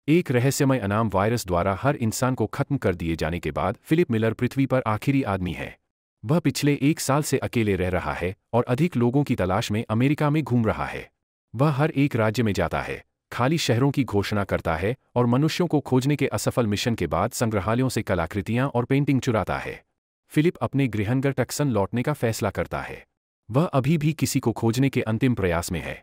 एक रहस्यमय अनाम वायरस द्वारा हर इंसान को खत्म कर दिए जाने के बाद फिलिप मिलर पृथ्वी पर आखिरी आदमी है। वह पिछले 1 साल से अकेले रह रहा है और अधिक लोगों की तलाश में अमेरिका में घूम रहा है। वह हर एक राज्य में जाता है, खाली शहरों की घोषणा करता है और मनुष्यों को खोजने के असफल मिशन के बाद संग्रहालयों से कलाकृतियां और पेंटिंग चुराता है। फिलिप अपने गृहनगर टक्सन लौटने का फैसला करता है। वह अभी भी किसी को खोजने के अंतिम प्रयास में है।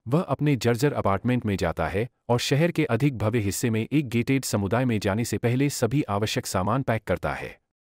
वह अपने जर्जर अपार्टमेंट में जाता है और शहर के अधिक भव्य हिस्से में एक गेटेड समुदाय में जाने से पहले सभी आवश्यक सामान पैक करता है।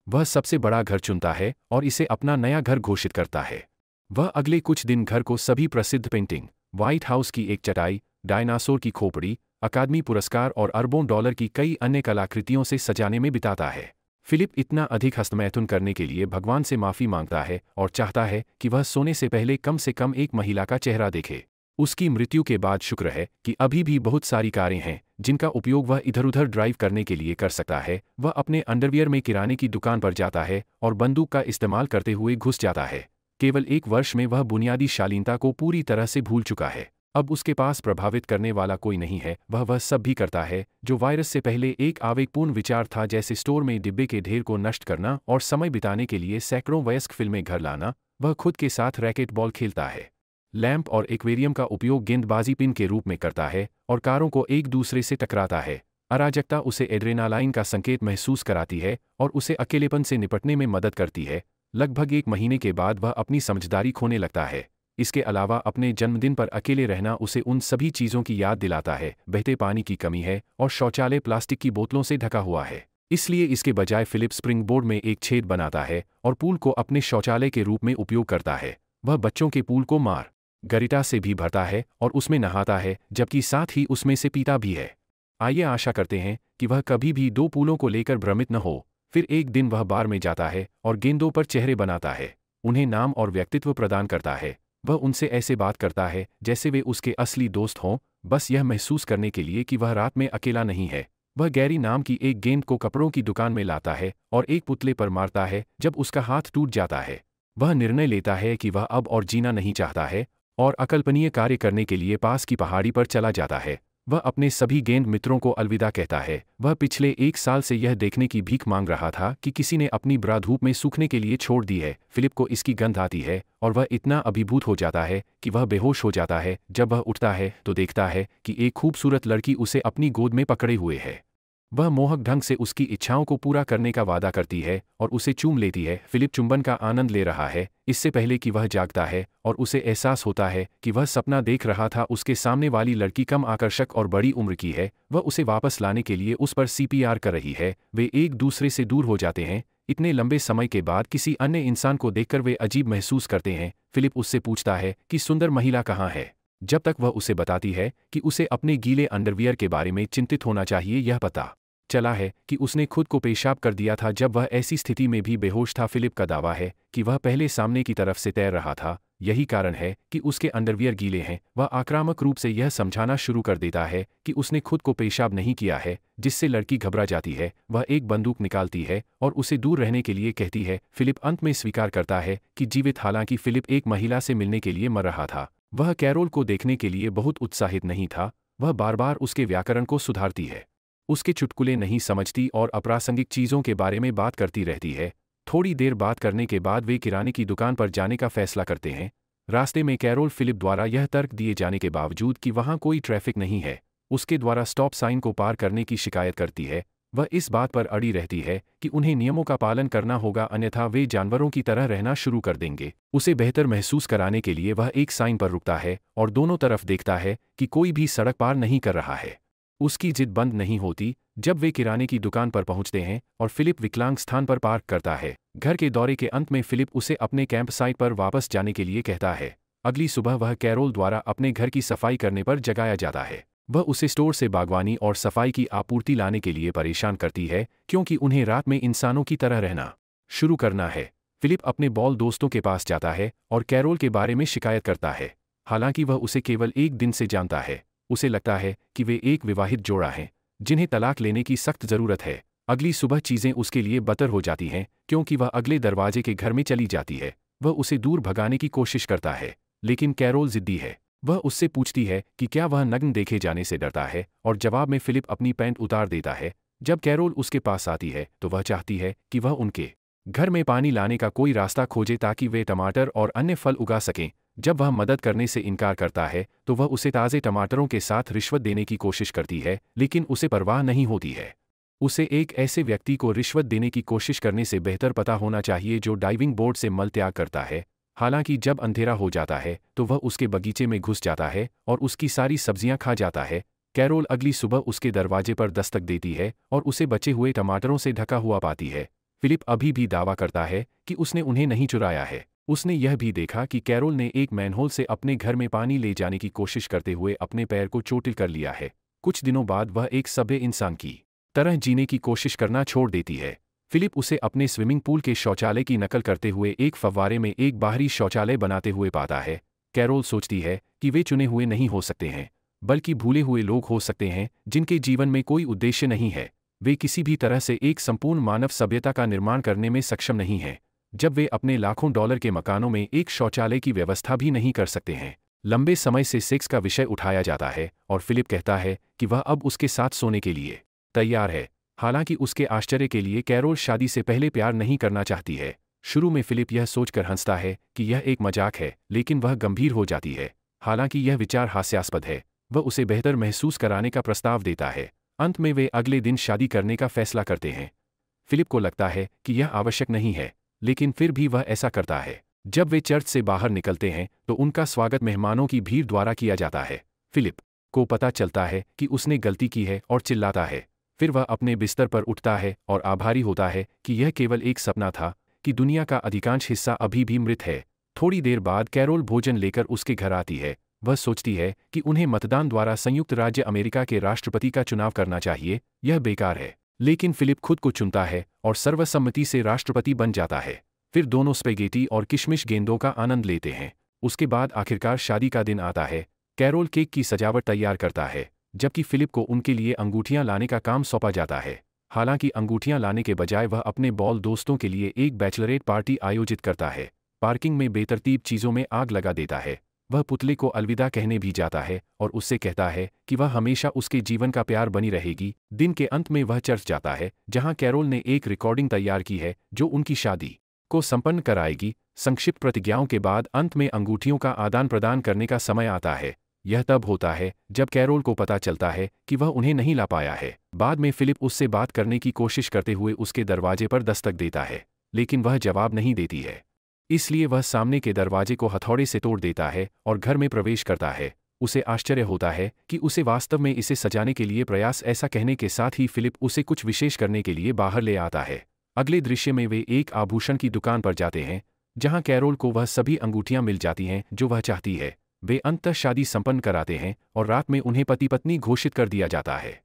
वह सबसे बड़ा घर चुनता है और इसे अपना नया घर घोषित करता है। वह अगले कुछ दिन घर को सभी प्रसिद्ध पेंटिंग, व्हाइट हाउस की एक चटाई, डायनासोर की खोपड़ी, अकादमी पुरस्कार और अरबों डॉलर की कई अन्य कलाकृतियों से सजाने में बिताता है। फिलिप इतना अधिक हस्तमैथुन करने के लिए भगवान से माफ़ी मांगता है और चाहता है कि वह सोने से पहले कम से कम एक महिला का चेहरा देखे। उसकी मृत्यु के बाद शुक्र है कि अभी भी बहुत सारी कारें हैं जिनका उपयोग वह इधर-उधर ड्राइव करने के लिए कर सकता है। वह अपने अंडरवियर में किराने की दुकान पर जाता है और बंदूक का इस्तेमाल करते हुए घुस जाता है। केवल 1 वर्ष में वह बुनियादी शालीनता को पूरी तरह से भूल चुका है। अब उसके पास प्रभावित करने वाला कोई नहीं है। वह सब भी करता है जो वायरस से पहले एक आवेगपूर्ण विचार था, जैसे स्टोर में डिब्बे के ढेर को नष्ट करना और समय बिताने के लिए सैकड़ों वयस्क फिल्में घर लाना। वह खुद के साथ रैकेट बॉल खेलता है, लैंप और एक्वेरियम का उपयोग गेंदबाजी पिन के रूप में करता है और कारों को एक दूसरे से टकराता है। अराजकता उसे एड्रेनालाइन का संकेत महसूस कराती है और उसे अकेलेपन से निपटने में मदद करती है। लगभग 1 महीने के बाद वह अपनी समझदारी खोने लगता है। इसके अलावा अपने जन्मदिन पर अकेले रहना उसे उन सभी चीज़ों की याद दिलाता है। बहते पानी की कमी है और शौचालय प्लास्टिक की बोतलों से ढका हुआ है। इसलिए इसके बजाय फिलिप स्प्रिंग बोर्ड में एक छेद बनाता है और पूल को अपने शौचालय के रूप में उपयोग करता है। वह बच्चों के पूल को मार्गरिटा से भी भरता है और उसमें नहाता है, जबकि साथ ही उसमें से पीता भी है। आइए आशा करते हैं कि वह कभी भी 2 पूलों को लेकर भ्रमित न हो। फिर एक दिन वह बार में जाता है और गेंदों पर चेहरे बनाता है, उन्हें नाम और व्यक्तित्व प्रदान करता है। वह उनसे ऐसे बात करता है जैसे वे उसके असली दोस्त हों, बस यह महसूस करने के लिए कि वह रात में अकेला नहीं है। वह गैरी नाम की एक गेंद को कपड़ों की दुकान में लाता है और एक पुतले पर मारता है जब उसका हाथ टूट जाता है। वह निर्णय लेता है कि वह अब और जीना नहीं चाहता है और अकल्पनीय कार्य करने के लिए पास की पहाड़ी पर चला जाता है। वह अपने सभी गेंद मित्रों को अलविदा कहता है। वह पिछले 1 साल से यह देखने की भीख मांग रहा था कि किसी ने अपनी ब्रा धूप में सूखने के लिए छोड़ दी है। फिलिप को इसकी गंध आती है और वह इतना अभिभूत हो जाता है कि वह बेहोश हो जाता है। जब वह उठता है तो देखता है कि एक खूबसूरत लड़की उसे अपनी गोद में पकड़े हुए है। वह मोहक ढंग से उसकी इच्छाओं को पूरा करने का वादा करती है और उसे चूम लेती है। फिलिप चुंबन का आनंद ले रहा है इससे पहले कि वह जागता है और उसे एहसास होता है कि वह सपना देख रहा था। उसके सामने वाली लड़की कम आकर्षक और बड़ी उम्र की है। वह उसे वापस लाने के लिए उस पर CPR कर रही है। वे एक दूसरे से दूर हो जाते हैं। इतने लंबे समय के बाद किसी अन्य इंसान को देखकर वे अजीब महसूस करते हैं। फिलिप उससे पूछता है कि सुंदर महिला कहाँ है। जब तक वह उसे बताती है कि उसे अपने गीले अंडरवियर के बारे में चिंतित होना चाहिए, यह पता चला है कि उसने खुद को पेशाब कर दिया था जब वह ऐसी स्थिति में भी बेहोश था। फिलिप का दावा है कि वह पहले सामने की तरफ से तैर रहा था, यही कारण है कि उसके अंडरवियर गीले हैं। वह आक्रामक रूप से यह समझाना शुरू कर देता है कि उसने खुद को पेशाब नहीं किया है, जिससे लड़की घबरा जाती है। वह एक बंदूक निकालती है और उसे दूर रहने के लिए कहती है। फिलिप अंत में स्वीकार करता है कि जीवित, हालांकि फिलिप एक महिला से मिलने के लिए मर रहा था। वह कैरोल को देखने के लिए बहुत उत्साहित नहीं था। वह बार बार उसके व्याकरण को सुधारती है, उसके चुटकुले नहीं समझती और अप्रासंगिक चीज़ों के बारे में बात करती रहती है। थोड़ी देर बात करने के बाद वे किराने की दुकान पर जाने का फैसला करते हैं। रास्ते में कैरोल फिलिप द्वारा यह तर्क दिए जाने के बावजूद कि वहाँ कोई ट्रैफिक नहीं है, उसके द्वारा स्टॉप साइन को पार करने की शिकायत करती है। वह इस बात पर अड़ी रहती है कि उन्हें नियमों का पालन करना होगा, अन्यथा वे जानवरों की तरह रहना शुरू कर देंगे। उसे बेहतर महसूस कराने के लिए वह एक साइन पर रुकता है और दोनों तरफ देखता है कि कोई भी सड़क पार नहीं कर रहा है। उसकी जिद बंद नहीं होती जब वे किराने की दुकान पर पहुंचते हैं और फिलिप विकलांग स्थान पर पार्क करता है। घर के दौरे के अंत में फिलिप उसे अपने कैंप साइट पर वापस जाने के लिए कहता है। अगली सुबह वह कैरोल द्वारा अपने घर की सफाई करने पर जगाया जाता है। वह उसे स्टोर से बागवानी और सफाई की आपूर्ति लाने के लिए परेशान करती है, क्योंकि उन्हें रात में इंसानों की तरह रहना शुरू करना है। फिलिप अपने बॉल दोस्तों के पास जाता है और कैरोल के बारे में शिकायत करता है। हालांकि वह उसे केवल 1 दिन से जानता है, उसे लगता है कि वे एक विवाहित जोड़ा हैं जिन्हें तलाक लेने की सख्त ज़रूरत है। अगली सुबह चीज़ें उसके लिए बदतर हो जाती हैं, क्योंकि वह अगले दरवाजे के घर में चली जाती है। वह उसे दूर भगाने की कोशिश करता है, लेकिन कैरोल जिद्दी है। वह उससे पूछती है कि क्या वह नग्न देखे जाने से डरता है, और जवाब में फिलिप अपनी पैंट उतार देता है। जब कैरोल उसके पास आती है तो वह चाहती है कि वह उनके घर में पानी लाने का कोई रास्ता खोजे ताकि वे टमाटर और अन्य फल उगा सकें। जब वह मदद करने से इनकार करता है तो वह उसे ताज़े टमाटरों के साथ रिश्वत देने की कोशिश करती है, लेकिन उसे परवाह नहीं होती है। उसे एक ऐसे व्यक्ति को रिश्वत देने की कोशिश करने से बेहतर पता होना चाहिए जो डाइविंग बोर्ड से मल त्याग करता है। हालांकि जब अंधेरा हो जाता है तो वह उसके बगीचे में घुस जाता है और उसकी सारी सब्जियां खा जाता है। कैरोल अगली सुबह उसके दरवाजे पर दस्तक देती है और उसे बचे हुए टमाटरों से ढका हुआ पाती है। फिलिप अभी भी दावा करता है कि उसने उन्हें नहीं चुराया है। उसने यह भी देखा कि कैरोल ने एक मैनहोल से अपने घर में पानी ले जाने की कोशिश करते हुए अपने पैर को चोटिल कर लिया है। कुछ दिनों बाद वह एक सभ्य इंसान की तरह जीने की कोशिश करना छोड़ देती है। फिलिप उसे अपने स्विमिंग पूल के शौचालय की नकल करते हुए एक फव्वारे में एक बाहरी शौचालय बनाते हुए पाता है। कैरोल सोचती है कि वे चुने हुए नहीं हो सकते हैं, बल्कि भूले हुए लोग हो सकते हैं जिनके जीवन में कोई उद्देश्य नहीं है। वे किसी भी तरह से एक संपूर्ण मानव सभ्यता का निर्माण करने में सक्षम नहीं हैं, जब वे अपने लाखों डॉलर के मकानों में एक शौचालय की व्यवस्था भी नहीं कर सकते हैं। लंबे समय से सेक्स का विषय उठाया जाता है और फिलिप कहता है कि वह अब उसके साथ सोने के लिए तैयार है। हालांकि उसके आश्चर्य के लिए कैरोल शादी से पहले प्यार नहीं करना चाहती है। शुरू में फिलिप यह सोचकर हंसता है कि यह एक मजाक है, लेकिन वह गंभीर हो जाती है। हालांकि यह विचार हास्यास्पद है, वह उसे बेहतर महसूस कराने का प्रस्ताव देता है। अंत में वे अगले दिन शादी करने का फैसला करते हैं। फिलिप को लगता है कि यह आवश्यक नहीं है, लेकिन फिर भी वह ऐसा करता है। जब वे चर्च से बाहर निकलते हैं तो उनका स्वागत मेहमानों की भीड़ द्वारा किया जाता है। फिलिप को पता चलता है कि उसने गलती की है और चिल्लाता है। फिर वह अपने बिस्तर पर उठता है और आभारी होता है कि यह केवल एक सपना था, कि दुनिया का अधिकांश हिस्सा अभी भी मृत है। थोड़ी देर बाद कैरोल भोजन लेकर उसके घर आती है। वह सोचती है कि उन्हें मतदान द्वारा संयुक्त राज्य अमेरिका के राष्ट्रपति का चुनाव करना चाहिए। यह बेकार है, लेकिन फिलिप खुद को चुनता है और सर्वसम्मति से राष्ट्रपति बन जाता है। फिर दोनों स्पेगेटी और किशमिश गेंदों का आनंद लेते हैं। उसके बाद आखिरकार शादी का दिन आता है। कैरोल केक की सजावट तैयार करता है, जबकि फिलिप को उनके लिए अंगूठियां लाने का काम सौंपा जाता है। हालांकि अंगूठियां लाने के बजाय वह अपने बॉल दोस्तों के लिए एक बैचलरेट पार्टी आयोजित करता है। पार्किंग में बेतरतीब चीज़ों में आग लगा देता है। वह पुतले को अलविदा कहने भी जाता है और उससे कहता है कि वह हमेशा उसके जीवन का प्यार बनी रहेगी। दिन के अंत में वह चर्च जाता है, जहां कैरोल ने एक रिकॉर्डिंग तैयार की है जो उनकी शादी को संपन्न कराएगी। संक्षिप्त प्रतिज्ञाओं के बाद अंत में अंगूठियों का आदान प्रदान करने का समय आता है। यह तब होता है जब कैरोल को पता चलता है कि वह उन्हें नहीं ला पाया है। बाद में फिलिप उससे बात करने की कोशिश करते हुए उसके दरवाजे पर दस्तक देता है, लेकिन वह जवाब नहीं देती है। इसलिए वह सामने के दरवाजे को हथौड़े से तोड़ देता है और घर में प्रवेश करता है। उसे आश्चर्य होता है कि उसे वास्तव में इसे सजाने के लिए प्रयास। ऐसा कहने के साथ ही फिलिप उसे कुछ विशेष करने के लिए बाहर ले आता है। अगले दृश्य में वे एक आभूषण की दुकान पर जाते हैं, जहां कैरोल को वह सभी अंगूठियां मिल जाती हैं जो वह चाहती है। वे अंततः शादी संपन्न कराते हैं और रात में उन्हें पति पत्नी घोषित कर दिया जाता है।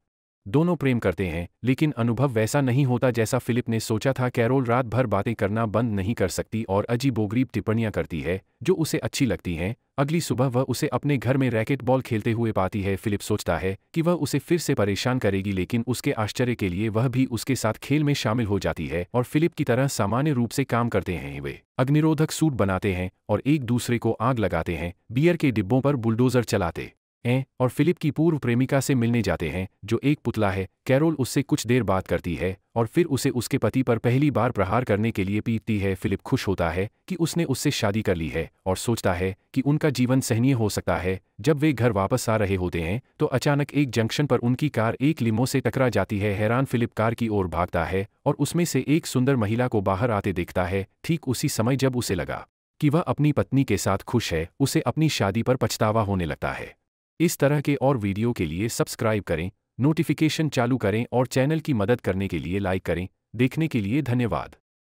दोनों प्रेम करते हैं, लेकिन अनुभव वैसा नहीं होता जैसा फिलिप ने सोचा था। कैरोल रात भर बातें करना बंद नहीं कर सकती और अजीबोगरीब टिप्पणियां करती है जो उसे अच्छी लगती हैं। अगली सुबह वह उसे अपने घर में रैकेट बॉल खेलते हुए पाती है। फिलिप सोचता है कि वह उसे फिर से परेशान करेगी, लेकिन उसके आश्चर्य के लिए वह भी उसके साथ खेल में शामिल हो जाती है और फिलिप की तरह सामान्य रूप से काम करते हैं। वे अग्निरोधक सूट बनाते हैं और एक दूसरे को आग लगाते हैं, बियर के डिब्बों पर बुलडोजर चलाते हैं और फिलिप की पूर्व प्रेमिका से मिलने जाते हैं जो एक पुतला है। कैरोल उससे कुछ देर बात करती है और फिर उसे उसके पति पर पहली बार प्रहार करने के लिए पीटती है। फिलिप खुश होता है कि उसने उससे शादी कर ली है और सोचता है कि उनका जीवन सहनीय हो सकता है। जब वे घर वापस आ रहे होते हैं तो अचानक एक जंक्शन पर उनकी कार एक लिमो से टकरा जाती है। हैरान फिलिप कार की ओर भागता है और उसमें से एक सुंदर महिला को बाहर आते देखता है। ठीक उसी समय जब उसे लगा कि वह अपनी पत्नी के साथ खुश है, उसे अपनी शादी पर पछतावा होने लगता है। इस तरह के और वीडियो के लिए सब्सक्राइब करें, नोटिफिकेशन चालू करें और चैनल की मदद करने के लिए लाइक करें। देखने के लिए धन्यवाद।